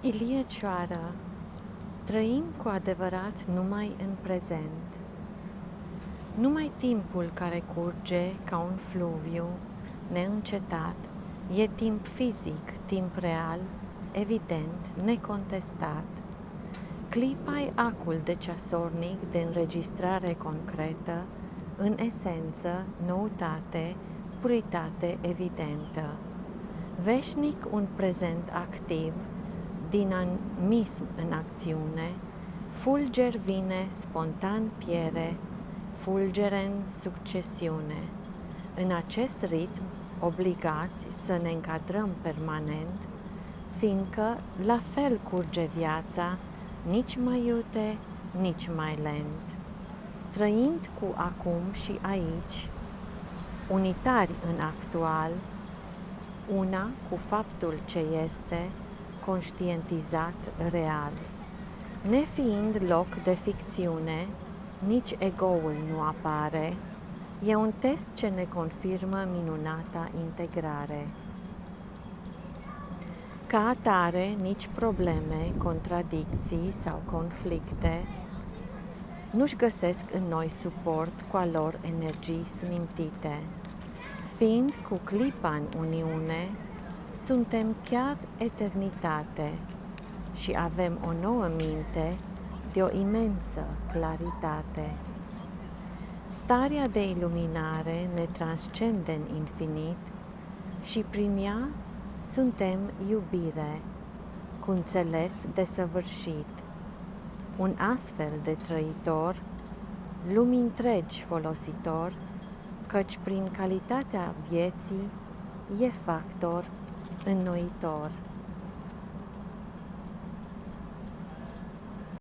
Ilie Cioară. Trăim cu adevărat numai în prezent. Numai timpul care curge ca un fluviu neîncetat e timp fizic, timp real, evident, necontestat. Clipa-i acul de ceasornic de înregistrare concretă, în esență, noutate, puritate evidentă. Veșnic un prezent activ, dinamism în acțiune, fulger vine, spontan piere, fulgere în succesiune. În acest ritm, obligați să ne încadrăm permanent, fiindcă la fel curge viața, nici mai iute, nici mai lent. Trăind cu acum și aici, unitari în actual, una cu faptul ce este, conștientizat real. Nefiind loc de ficțiune, nici egoul nu apare, e un test ce ne confirmă minunata integrare. Ca atare, nici probleme, contradicții sau conflicte nu-și găsesc în noi suport cu a lor energii smintite. Fiind cu clipa în uniune, suntem chiar eternitate și avem o nouă minte de o imensă claritate. Starea de iluminare ne transcende în infinit și prin ea suntem iubire, cu înțeles desăvârșit. Un astfel de trăitor, lumii întregi folositor, căci prin calitatea vieții e factor înnoitor.